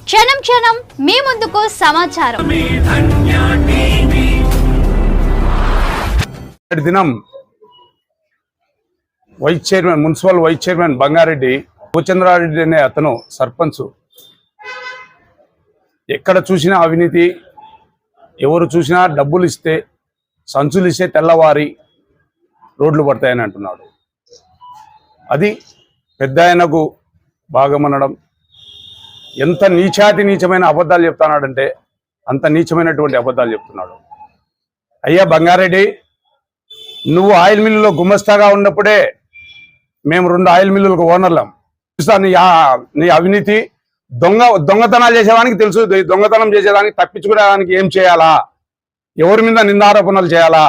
క్షణం క్షణం మీ ముందుకు సమాచారం. దినం vice chairman municipal vice chairman Bangareddy Bhuchandrareddy అనే అతను సర్పంచ్. ఎక్కడ చూసినా అవినీతి, ఎవరు చూసినా డబ్బులు ఇస్తే సంచులు ఇస్తే తెల్లవారి రోడ్లు పడతాయని అంటున్నాడు. అది పెద్ద ఆయనకు భాగమనడం. ఎంత నీచమైన అబద్ధాలు చెప్తున్నాడంటే అంత నీచమైనటువంటి అబద్ధాలు చెప్తున్నాడు. అయ్యా బంగారెడ్డి, నువ్వు ఆయిల్ మిల్లులో గుమస్తాగా ఉన్నప్పుడే మేము 2 ఆయిల్ మిల్లులకు ఓనర్లం. నీ అవినీతి, దొంగతనాలు చేసేదానికి తెలుసు. దొంగతనం చేసేదానికి, తప్పించుకునేదానికి ఏం చేయాలా, ఎవరి మీద నిందారోపణలు చేయాలా.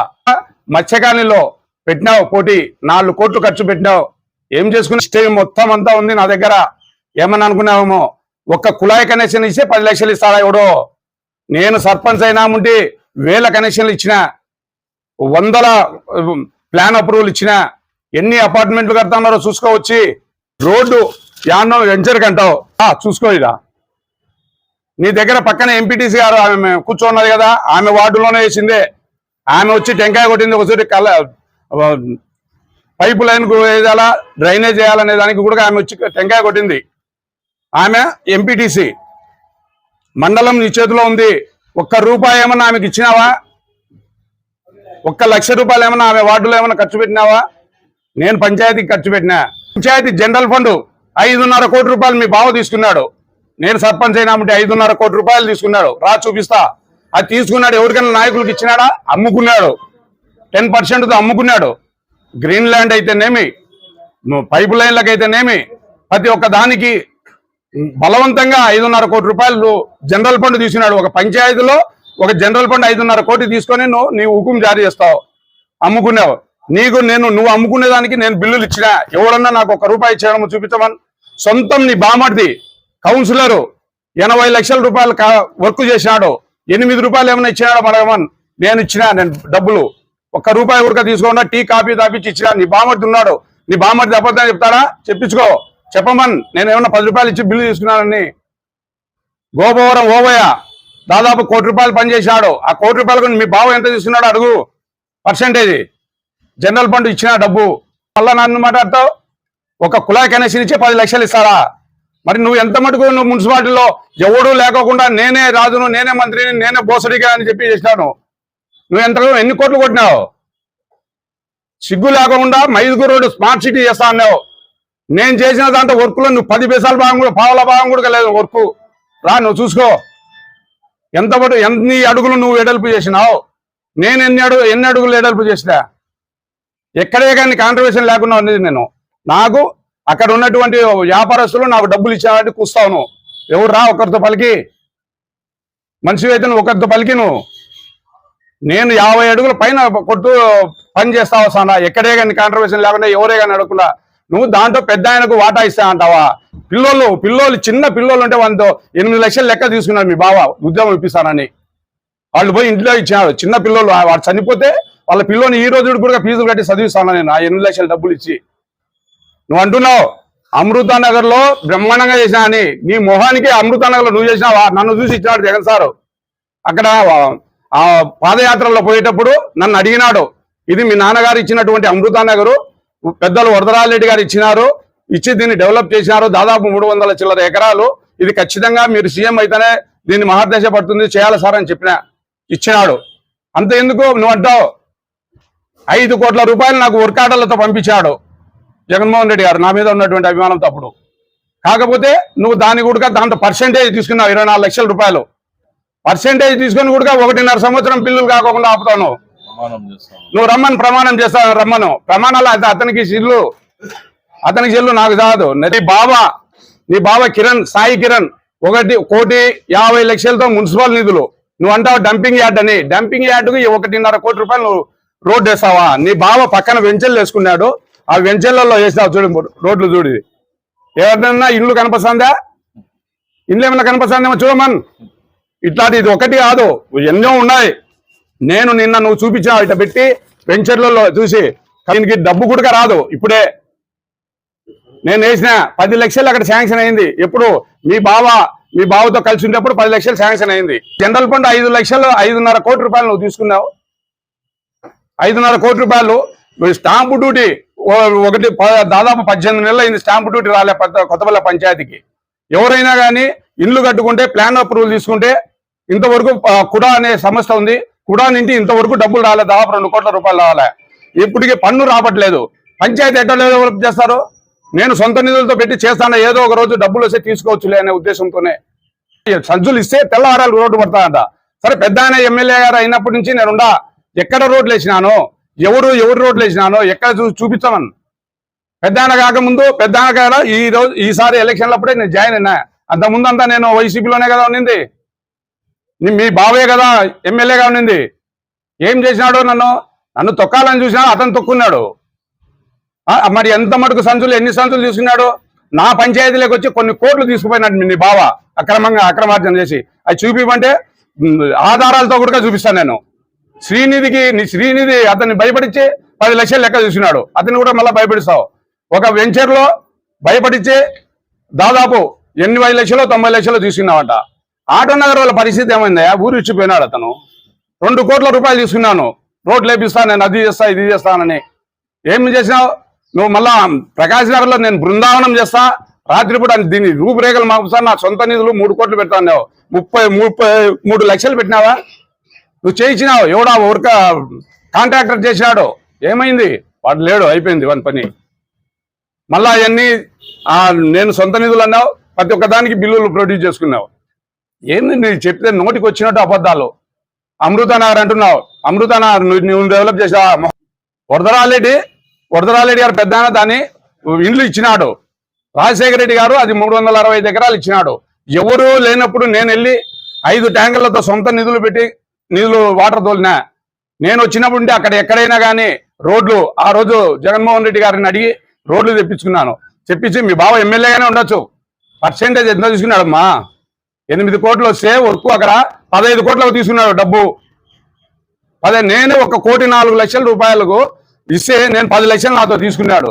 మత్స్యకాలనీలో పెట్టినావు పోటీ, 4 కోట్లు ఖర్చు పెట్టినావు. ఏం చేసుకుని స్టేజ్ మొత్తం అంతా ఉంది నా దగ్గర. ఏమని అనుకున్నావేమో, ఒక్క కుళాయి కనెక్షన్ ఇస్తే 10 లక్షలు ఇస్తాడా ఎవడో? నేను సర్పంచ్ అయినా ఉంటే 1000 కనెక్షన్లు ఇచ్చిన, 100 ప్లాన్ అప్రూవల్ ఇచ్చిన, ఎన్ని అపార్ట్మెంట్లు కడతాన్నారో చూసుకోవచ్చి. రోడ్డు యాన్నో వెంచర్ కంటావు, చూసుకో. ఇదా నీ దగ్గర పక్కన ఎంపీటీసీ గారు ఆమె కూర్చోన్నది కదా, ఆమె వార్డులోనే వేసిందే. ఆమె వచ్చి టెంకాయ కొట్టింది. ఒకసారి పైపు లైన్ వేయాలా, డ్రైనేజ్ చేయాలనే దానికి కూడా ఆమె వచ్చి టెంకాయ కొట్టింది. ఆమె ఎంపీటీసీ, మండలం నీ చేతిలో ఉంది. 1 రూపాయి ఏమన్నా ఆమెకి ఇచ్చినావా? 1 లక్ష రూపాయలు ఏమన్నా ఆమె వార్డులో ఏమన్నా ఖర్చు పెట్టినావా? నేను పంచాయతీకి ఖర్చు పెట్టినా. పంచాయతీ జనరల్ ఫండ్ 5.5 కోటి రూపాయలు మీ బావ తీసుకున్నాడు. నేను సర్పంచ్ అయినామంటే 5.5 కోటి రూపాయలు తీసుకున్నాడు. చూపిస్తా. అది తీసుకున్నాడు. ఎవరికైనా నాయకులకు ఇచ్చినాడా? అమ్ముకున్నాడు. 10%తో అమ్ముకున్నాడు. గ్రీన్ ల్యాండ్ అయితేనేమి, పైపు లైన్లకు అయితేనేమి, ప్రతి ఒక్క దానికి బలవంతంగా 5.5 కోటి రూపాయలు జనరల్ ఫండ్ తీసుకున్నాడు. ఒక పంచాయతీలో ఒక జనరల్ ఫండ్ 5.5 కోటి తీసుకొని నీ హుకుం జారీ చేస్తావు. అమ్ముకున్నావు. నువ్వు అమ్ముకునేదానికి నేను బిల్లులు ఇచ్చినా. ఎవడన్నా నాకు 1 రూపాయి ఇచ్చాడమో చూపించమని. సొంతం నీ బామర్ది కౌన్సిలరు 80 లక్షల రూపాయలు వర్క్ చేసినాడు. 8 రూపాయలు ఏమైనా ఇచ్చినాడో అడగమని. నేను ఇచ్చినా. నేను డబ్బులు 1 రూపాయి ఉడక తీసుకోకుండా టీ కాఫీ తాపించి ఇచ్చినా. నీ బామర్ది ఉన్నాడు. నీ బామర్ది అబద్ధం చెప్తాడా? చెప్పించుకో, చెప్పమని. నేను ఏమన్నా 10 రూపాయలు ఇచ్చి బిల్లు తీసుకున్నానని. గోపవరం ఓబయ్య దాదాపు 1 కోటి రూపాయలు పనిచేసినాడు. ఆ 1 కోటి రూపాయలకు మీ బావ ఎంత తీసుకున్నాడు అడుగు. పర్సెంటేజ్ జనరల్ ఫండ్ ఇచ్చిన డబ్బు. మళ్ళా నన్ను మాట్లాడతావు. 1 కుళాయి కనెక్షన్ ఇచ్చే 10 లక్షలు ఇస్తారా? మరి నువ్వు ఎంత మటుకు నువ్వు మున్సిపాలిటీలో ఎవడూ లేకోకుండా నేనే రాజును, నేనే మంత్రిని, నేనే బోసడిగా అని చెప్పి చేసినాను. నువ్వు ఎన్ని కోట్లు కొట్టినావు? సిగ్గు లేకుండా మైదుగురు రోడ్డు స్మార్ట్ సిటీ చేస్తా అన్నావు. నేను చేసిన దాంట్లో వర్క్లో నువ్వు 10 పైసల భాగం కూడా, పావుల భాగం కూడా లేదు వర్క్. నువ్వు చూసుకో. ఎన్ని అడుగులు నువ్వు ఎడల్పు చేసినావు, నేను ఎన్ని అడుగులు ఎడల్పు చేసినా. ఎక్కడే కానీ కాంట్రవర్షన్ లేకుండా ఉన్నది. నాకు అక్కడ ఉన్నటువంటి వ్యాపారస్తులు నాకు డబ్బులు ఇచ్చావంటే కూస్తావు. ఎవరు రా ఒకరితో పలికి, మనిషి అయితే నువ్వు ఒకరితో పలికి. నేను 50 అడుగుల పైన కొట్టు పని చేస్తావా సానా? ఎక్కడే కానీ కాంట్రవర్షన్ లేకుండా, ఎవరే కానీ అడగకుండా నువ్వు దాంట్లో పెద్ద ఆయనకు వాటా ఇస్తా అంటావా? పిల్లోళ్ళు చిన్న పిల్లోళ్ళు ఉంటే వాళ్ళతో 8 లక్షలు లెక్క తీసుకున్నాడు మీ బావ ఉద్యోగం ఇప్పిస్తానని. వాళ్ళు పోయి ఇంట్లో ఇచ్చినాడు. చిన్న పిల్లోళ్ళు, వాడు చనిపోతే వాళ్ళ పిల్లోని ఈ రోజు కూడా ఫీజులు కట్టి చదివిస్తాను నేను. ఆ 8 లక్షల డబ్బులు ఇచ్చి. నువ్వు అంటున్నావు అమృతానగర్ లో బ్రహ్మాండంగా చేసినా అని. నీ మొహానికి అమృతానగర్ లో నువ్వు చేసినావా? నన్ను చూసి ఇచ్చినాడు జగన్ సారు. అక్కడ ఆ పాదయాత్రలో పోయేటప్పుడు నన్ను అడిగినాడు, ఇది మీ నాన్నగారు ఇచ్చినటువంటి అమృతానగరు, పెద్దలు వరదరాజరెడ్డి గారు ఇచ్చినారు, ఇచ్చి దీన్ని డెవలప్ చేసినారు. దాదాపు 300 చిల్లర ఎకరాలు. ఇది ఖచ్చితంగా మీరు సీఎం అయితేనే దీన్ని మహర్దశ పడుతుంది, చేయాలి సార్ అని ఇచ్చినాడు. అంత ఎందుకు నువ్వు అంటావు? 5 కోట్ల రూపాయలు నాకు వర్క్ ఆర్డర్లతో పంపించాడు జగన్మోహన్ రెడ్డి గారు, నా మీద ఉన్నటువంటి అభిమానం తప్పుడు. కాకపోతే నువ్వు దాన్ని కూడా దాంట్లో పర్సెంటేజ్ తీసుకున్నావు. 24 లక్షల రూపాయలు పర్సెంటేజ్ తీసుకొని కూడా 1.5 సంవత్సరం బిల్లులు కాకుండా ఆపుతాను. నువ్వు రమ్మని ప్రమాణం చేస్తావు. రమ్మను ప్రమాణాలు అయితే అతనికి చెల్లు నాకు కాదు. నీ బావ కిరణ్, సాయి కిరణ్ 1,50 లక్షలతో మున్సిపల్ నిధులు. నువ్వు అంటావు డంపింగ్ యార్డ్ అని. డంపింగ్ యార్డుకు 1.5 కోటి రూపాయలు నువ్వు రోడ్డు వేస్తావా? నీ బావ పక్కన వెంచర్లు వేసుకున్నాడు. ఆ వెంచర్లలో వేసినావు చూడు రోడ్లు. చూడు, ఎవరినన్నా ఇల్లు కనిపిస్తుందా? ఇల్లు ఏమన్నా కనిపిస్తుందేమో చూడమన్. ఇట్లాంటి ఇది ఒకటి కాదు, ఎన్నో ఉన్నాయి. నిన్న నువ్వు చూపించావు ఇట్లా పెట్టి వెంచర్లలో చూసి. దీనికి డబ్బు కూడా రాదు. ఇప్పుడే నేను వేసిన 10 లక్షలు అక్కడ శాంక్షన్ అయింది. ఎప్పుడు మీ బావ మీ బావతో కలిసి ఉండేప్పుడు 10 లక్షలు శాంక్షన్ అయింది. జనరల్ ఫండ్ 5 లక్షలు 5.5 కోట్ల రూపాయలు నువ్వు తీసుకున్నావు. 5.5 కోట్ల రూపాయలు స్టాంపు డ్యూటీ ఒకటి దాదాపు 18 నెలలు అయింది స్టాంపు డ్యూటీ రాలే కొత్తపల్లి పంచాయతీకి. ఎవరైనా కానీ ఇల్లు కట్టుకుంటే ప్లాన్ అప్రూవల్ తీసుకుంటే ఇంతవరకు కుడా అనే సంస్థ ఉంది, కుడా నుండి ఇంతవరకు డబ్బులు రాలే, దాదాపు 2 కోట్ల రూపాయలు రాలే. ఇప్పటికి పన్ను రావట్లేదు. పంచాయతీ ఎట్లా డెవలప్ చేస్తారు? నేను సొంత నిధులతో పెట్టి చేస్తాను, ఏదో ఒక రోజు డబ్బులు వస్తే తీసుకోవచ్చులే అనే ఉద్దేశంతోనే సంచులు ఇస్తే తెల్లవారాలు రోడ్డు పడతానంట. సరే, పెద్ద ఆయన ఎమ్మెల్యే గారు అయినప్పటి నుంచి నేనుండా ఎక్కడ రోడ్లు వేసినాను, ఎవరు రోడ్లు వేసినానో ఎక్కడ చూపించమని. పెద్ద ఆయన కాకముందు పెద్ద ఆయన కాడ ఈసారి ఎలక్షన్లప్పుడే నేను జాయిన్ అయినా. అంతకుముందంతా నేను వైసీపీలోనే కదా ఉన్నింది. మీ బావే కదా ఎమ్మెల్యేగా ఉన్నింది. ఏం చేసినాడో నన్ను తొక్కాలని చూసినా అతను తొక్కున్నాడు. మరి ఎంత మటుకు సంచులు ఎన్ని సంచులు తీసుకున్నాడు? నా పంచాయతీలోకి వచ్చి కొన్ని కోట్లు తీసుకుపోయినాడు మీ బావ అక్రమార్జన చేసి. అది చూపిమంటే ఆధారాలతో కూడా చూపిస్తాను నేను. శ్రీనిధి అతన్ని భయపడిచ్చి 10 లక్షలు లెక్క చూసినాడు. అతన్ని కూడా మళ్ళీ భయపడిస్తావు. ఒక వెంచర్లో భయపడిచ్చి దాదాపు 80 లక్షలు 90 లక్షలు తీసుకున్నావంట. ఆటో నగర్ వాళ్ళ పరిస్థితి ఏమైందా? ఊరు ఇచ్చిపోయినాడు అతను. 2 కోట్ల రూపాయలు తీసుకున్నాను, రోడ్లు వేపిస్తాను, నేను అది చేస్తా ఇది చేస్తానని. ఏమి చేసినావు నువ్వు? మళ్ళా ప్రకాశ్ నగర్లో నేను బృందావనం చేస్తా, రాత్రిపూట దీన్ని రూపురేఖలు మాపుతా, నా సొంత నిధులు 3 కోట్లు పెడతాను. 33 లక్షలు పెట్టినావా? నువ్వు చేయించినావు. ఎవడా వర్క్ కాంట్రాక్టర్ చేసినాడు, ఏమైంది? వాడు లేడు, అయిపోయింది వాని పని. మళ్ళా అవన్నీ నేను సొంత నిధులు అన్నావు, ప్రతి ఒక్క దానికి బిల్లులు ప్రొడ్యూస్ చేసుకున్నావు. ఏంది నేను చెప్తే నోటికి వచ్చినట్టు అబద్ధాలు. అమృతనగర్ అంటున్నావు, అమృతనగర్ నువ్వు డెవలప్ చేసావా? వరదరారెడ్డి గారు పెద్ద దాన్ని ఇండ్లు ఇచ్చినాడు. రాజశేఖర రెడ్డి గారు అది 365 ఎకరాలు ఇచ్చినాడు. ఎవరు లేనప్పుడు నేను వెళ్ళి 5 ట్యాంకర్లతో సొంత నిధులు వాటర్ తోలినా. నేను వచ్చినప్పుడు అక్కడ ఎక్కడైనా కానీ రోడ్లు ఆ రోజు జగన్మోహన్ రెడ్డి గారిని అడిగి రోడ్లు తెప్పించుకున్నాను. తెప్పించి మీ బావ ఎమ్మెల్యేగానే ఉండొచ్చు, పర్సెంటేజ్ ఎంత తీసుకున్నాడమ్మా? 8 కోట్లు వస్తే వర్క్ అక్కడ 15 కోట్లకు తీసుకున్నాడు డబ్బు. నేను 1,04 లక్షల రూపాయలకు ఇస్తే నేను 10 లక్షలు నాతో తీసుకున్నాడు.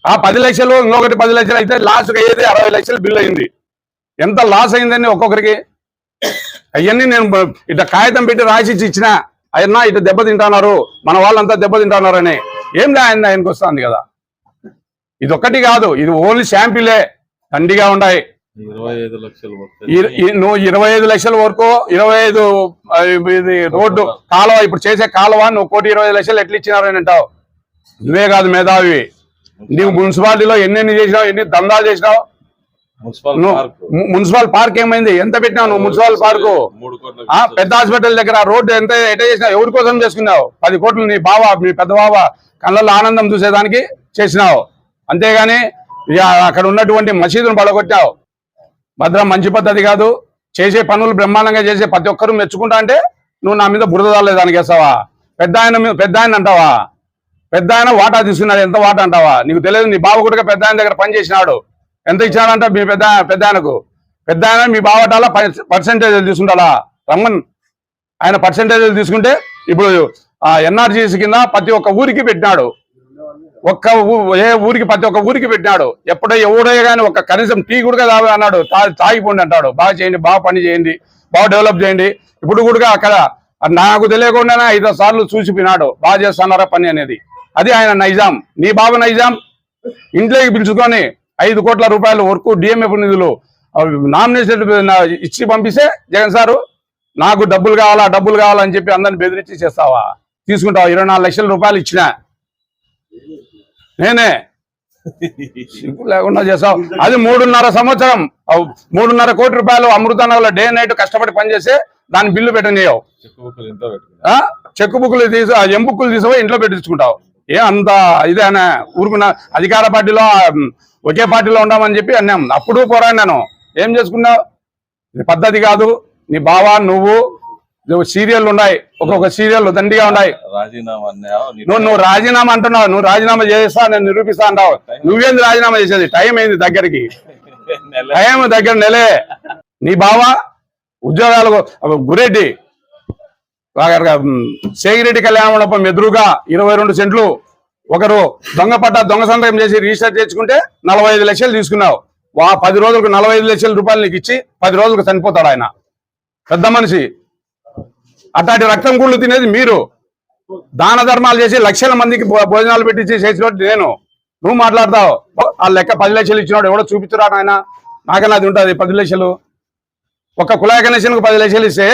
ఆ 10 లక్షలు ఇంకొకటి 10 లక్షలు అయితే లాస్ట్కి అయ్యేది 60 లక్షలు బిల్ అయింది. ఎంత లాస్ అయిందని ఒక్కొక్కరికి. అవన్నీ నేను ఇట్లా కాగితం పెట్టి రాసి ఇచ్చిన, అయినా ఇట్లా దెబ్బతింటున్నారు, మన వాళ్ళంతా దెబ్బతింటున్నారని. ఏం ఆయనకు వస్తుంది కదా. ఇది ఒక్కటి కాదు, ఇది ఓన్లీ శాంపిలే, దండిగా ఉన్నాయి. 25 లక్షలు నువ్వు 25 లక్షల వరకు 25 ఇది రోడ్డు కాలువ ఇప్పుడు చేసే కాలువ నువ్వు 1,20 లక్షలు ఎట్లా ఇచ్చినారని అంటావు? నువ్వే కాదు మేధావి. నువ్వు మున్సిపాలిటీలో ఎన్ని చేసినావు, ఎన్ని దందాలు చేసినావు. మున్సిపల్ పార్క్ ఏమైంది? ఎంత పెట్టినావు నువ్వు మున్సిపల్ పార్కు? పెద్ద హాస్పిటల్ దగ్గర రోడ్డు ఎట్లా చేసినావు? ఎవరి కోసం చేసుకున్నావు? 10 కోట్లు నీ మీ పెద్ద బావ కళ్ళల్లో ఆనందం చూసేదానికి చేసినావు. అంతేగాని ఇక అక్కడ ఉన్నటువంటి మసీదును పడగొట్టావు. భద్రం మంచి పద్ధతి కాదు. చేసే పనులు బ్రహ్మాండంగా చేసే ప్రతి ఒక్కరూ మెచ్చుకుంటా అంటే నువ్వు నా మీద బురద దానికి వేస్తావా? పెద్ద ఆయన అంటావా? పెద్ద ఆయన వాటా తీసుకున్నాడు, ఎంత వాటా అంటావా? నీకు తెలియదు. నీ బావ కూడా పెద్ద ఆయన దగ్గర పని చేసినాడు, ఎంత ఇచ్చినాడంట మీ పెద్ద ఆయనకు? పెద్ద ఆయన మీ బావటాల పర్సెంటేజ్ తీసుకుంటాడా? రమ్మన్ ఆయన పర్సెంటేజ్ తీసుకుంటే ఇప్పుడు ఎన్ఆర్జీసీ కింద ప్రతి ఒక్క ఊరికి పెట్టినాడు. ఏ ఊరికి ప్రతి ఒక్క ఊరికి పెట్టినాడు. ఎవడో కానీ ఒక కనీసం టీ కూడా తాగు అన్నాడు. తాగిపోండి అంటాడు. బాగా చేయండి, బాగా పని చేయండి, బాగా డెవలప్ చేయండి. ఇప్పుడు కూడా అక్కడ నాకు తెలియకుండానే 5 సార్లు చూసిపోయినాడు, బాగా చేస్తున్నారా పని అనేది. అది ఆయన నైజాం. నీ బాబు నైజాం ఇంట్లోకి పిలుచుకొని 5 కోట్ల రూపాయలు వర్క్ డిఎంఎఫ్ నిధులు నామినేషన్ ఇచ్చి పంపిస్తే జగన్ సారు నాకు డబ్బులు కావాలని చెప్పి అందరిని బెదిరించి చేస్తావా? తీసుకుంటావా? 24 లక్షల రూపాయలు ఇచ్చిన నేనే లేకుండా చేసావు. అది 3.5 సంవత్సరం 3.5 కోట్ల రూపాయలు అమృతనగర్లో డే నైట్ కష్టపడి పనిచేస్తే దాని బిల్లు పెట్టనియవు. చెక్ బుక్లు ఎంబుక్కులు తీసుకుపోయి ఇంట్లో పెట్టించుకుంటావు. అంత ఇదేనా? ఊరుకున్న అధికార పార్టీలో ఒకే పార్టీలో ఉండామని చెప్పి అన్నాం. అప్పుడు పోరాడినాను. ఏం చేసుకున్నావు? ఇది పద్ధతి కాదు. నీ బావా నువ్వు సీరియల్ ఉన్నాయి, ఒక్కొక్క సీరియల్ దండిగా ఉన్నాయి. నువ్వు రాజీనామా అంటున్నావు. నువ్వు రాజీనామా చేస్తా, నేను నిరూపిస్తా అంటావు. నువ్వేంది రాజీనామా చేసేది? టైం అయింది దగ్గరికి, టైం దగ్గర నెలే. నీ బావ ఉద్యోగాలు గురెడ్డి సేగిరెడ్డి కళ్యాణ మండపం ఎదురుగా 22 సెంట్లు ఒకరు దొంగ సంతకం చేసి రిజిస్టర్ చేసుకుంటే 45 లక్షలు తీసుకున్నావు. 10 రోజులకు 45 లక్షల రూపాయలు నీకు ఇచ్చి 10 రోజులకు చనిపోతాడు ఆయన, పెద్ద మనిషి. అట్లాంటి రక్తం గుళ్ళు తినేది మీరు. దాన ధర్మాలు చేసి లక్షల మందికి భోజనాలు పెట్టి చేసినట్టు నేను. నువ్వు మాట్లాడతావు ఆ లెక్క 10 లక్షలు ఇచ్చినాడు ఎవడో చూపించురా నాయన, నాకన్నా అది ఉంటుంది 10 లక్షలు. ఒక కుళాయి కనెక్షన్కు 10 లక్షలు ఇస్తే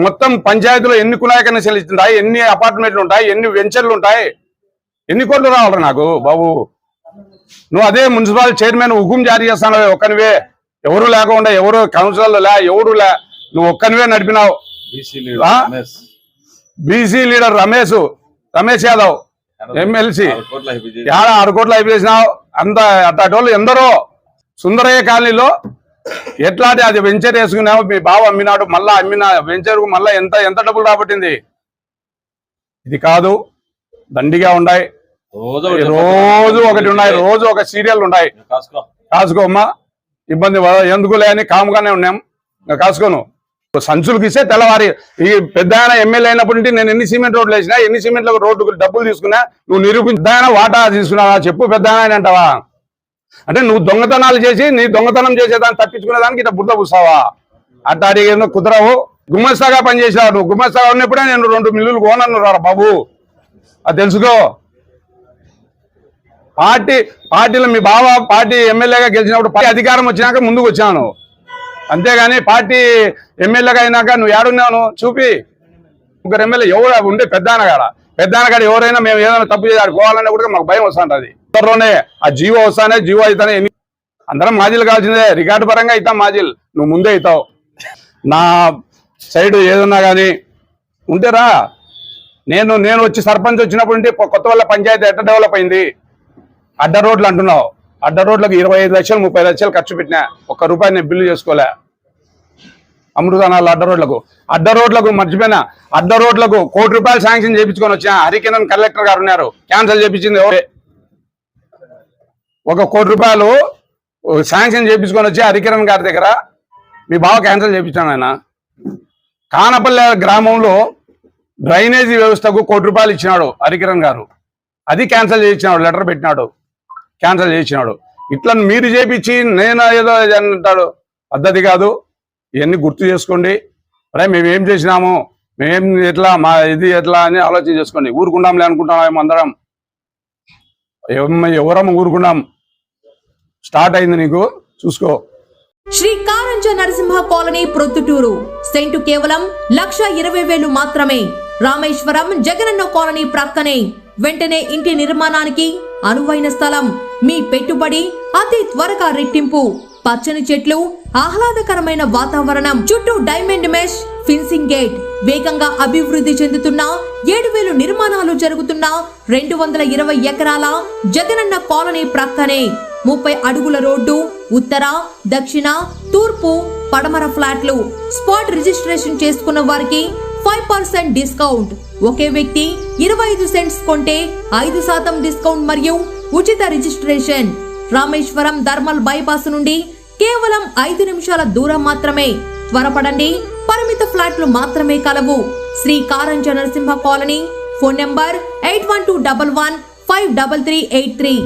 మొత్తం పంచాయతీలో ఎన్ని కుళాయి కనెక్షన్లు ఇస్తుంటాయి, ఎన్ని అపార్ట్మెంట్లు ఉంటాయి, ఎన్ని వెంచర్లు ఉంటాయి, ఎన్ని కోట్లు రావాలి నాకు బాబు. నువ్వు అదే మున్సిపల్ చైర్మన్ హుకుం జారీ చేస్తాను ఒక్కనివే, ఎవరు లేకుండా, ఎవరు కౌన్సిలర్లు ఎవరు నువ్వు ఒక్కనివే నడిపినావు. BC leader Ramesh Yadav MLC 6 కోట్లు అయిపోయినావు. అంత అట్టోళ్ళు ఎందరో సుందరయ్య కాలనీలో ఎట్లాంటి అది వెంచర్ వేసుకున్నావు, మీ బావ అమ్మినాడు, మళ్ళా అమ్మిన వెంచర్ కు మళ్ళా ఎంత డబ్బులు రాబట్టింది. ఇది కాదు, దండిగా ఉన్నాయి, రోజు ఒకటి ఉన్నాయి, రోజు ఒక సీరియల్ ఉన్నాయి. కాసుకోమ్మా, ఇబ్బంది ఎందుకు లేని కాముగానే ఉన్నాం, కాసుకోను. సంచులకు ఇస్తే తెల్లవారి ఈ పెద్ద ఆయన ఎమ్మెల్యే అయినప్పటి నుండి నేను ఎన్ని సిమెంట్ రోడ్లు వేసినా, ఎన్ని సిమెంట్ రోడ్డు డబ్బులు తీసుకున్నా, నువ్వు నిరూపించి పెద్ద ఆయన వాటా తీసుకున్నావా చెప్పు, పెద్ద ఆయన అంటావా? అంటే నువ్వు దొంగతనాలు చేసి నీ దొంగతనం చేసేదాన్ని తప్పించుకునేదానికి ఇట్లా బుద్ధ పూసావా? అట్లా అడిగేందుకు కుదరవు. గుమ్మస్తాగా పనిచేసావు నువ్వు. గుమ్మస్తాగా ఉన్నప్పుడే నేను 2 మిల్లులు కోనన్నారా బాబు, అది తెలుసుకో. పార్టీలో మీ బావ పార్టీ ఎమ్మెల్యేగా గెలిచినప్పుడు పార్టీ అధికారం వచ్చినాక ముందుకు వచ్చాను, అంతేగాని పార్టీ ఎమ్మెల్యేగా అయినాక నువ్వు ఏడున్నావు చూపి. 1 ఎమ్మెల్యే ఎవరు ఉండే పెద్ద కాడ ఎవరైనా మేము ఏదైనా తప్పు చేసి పోవాలన్నా కూడా మాకు భయం వస్తుంటది. త్వరలోనే ఆ జీవో వస్తానే, జీవో అయితేనే అందరం మాజీలు కావాల్సిందే, రికార్డు పరంగా అవుతాం మాజీలు, నువ్వు ముందే అవుతావు. నా సైడ్ ఏదన్నా కానీ ఉంటేరా. నేను వచ్చి సర్పంచ్ వచ్చినప్పుడు నుండి కొత్త వల్ల పంచాయతీ ఎట్లా డెవలప్ అయింది. అడ్డ రోడ్లు అంటున్నావు, అడ్డ రోడ్లకు 25 లక్షలు 30 లక్షలు ఖర్చు పెట్టినా, ₹1 నేను బిల్లు చేసుకోలే. అమృతనాలు అడ్డ రోడ్లకు మర్చిపోయినా, అడ్డ రోడ్లకు ₹1 కోటి శాంక్షన్ చేయించుకొని వచ్చిన హరికిరణ్ కలెక్టర్ గారు ఉన్నారు, క్యాన్సిల్ చేయించింది ఎవరే. ₹1 కోటి శాంక్షన్ చేయించుకొని వచ్చి హరికిరణ్ గారి దగ్గర మీ బావ క్యాన్సిల్ చేయించాను. ఆయన కానపల్లె గ్రామంలో డ్రైనేజీ వ్యవస్థకు ₹1 కోటి ఇచ్చినాడు హరికిరణ్ గారు, అది క్యాన్సిల్ చేయించినాడు, లెటర్ పెట్టినాడు, క్యాన్సిల్ చేయించినాడు. ఇట్లా మీరు చేపించి నేను ఏదో అంటాడు, పద్ధతి కాదు. ఇవన్నీ గుర్తు చేసుకోండి. అరే మేమేం చేసినాము, మేమేం ఎట్లా, మా ఇది ఎట్లా అని ఆలోచన చేసుకోండి. ఊరుకుంటాంలే అనుకుంటాం అందరం, ఎవరమ్మ ఊరుకున్నాం. స్టార్ట్ అయింది నీకు, చూసుకో. శ్రీ కారంజ నరసింహ కాలనీ ప్రొద్దుటూరు. సెంటు కేవలం 1,20,000 మాత్రమే. రామేశ్వరం జగనన్న కాలనీ ప్రక్కనే. వెంటనే ఇంటి నిర్మాణానికి అనువైన స్థలం. మీ పెట్టుబడి అతి త్వరగా రెట్టింపు. పచ్చని చెట్లు, ఆహ్లాదకరమైన వాతావరణం, చుట్టూ డైమండ్ మెష్ ఫిన్సింగ్ గేట్. వేగంగా అభివృద్ధి చెందుతున్న 7,000 నిర్మాణాలు జరుగుతున్న 220 ఎకరాల జగనన్న కాలనీ ప్రక్కనే 30 అడుగుల రోడ్డు. ఉత్తర, దక్షిణ, తూర్పు, పడమర ఫ్లాట్లు. స్పాట్ రిజిస్ట్రేషన్ చేసుకున్న వారికి 5% డిస్కౌంట్. ఒకే వ్యక్తి 25 సెంట్స్ కొంటే 5% డిస్కౌంట్ మరియు ఉచిత రిజిస్ట్రేషన్. రామేశ్వరం ధర్మల్ బైపాస్ నుండి కేవలం 5 నిమిషాల దూరం మాత్రమే. త్వరపడండి, పరిమిత ఫ్లాట్లు మాత్రమే కలవు. Sri Karanja Narasimha colony. Phone number 8121153383.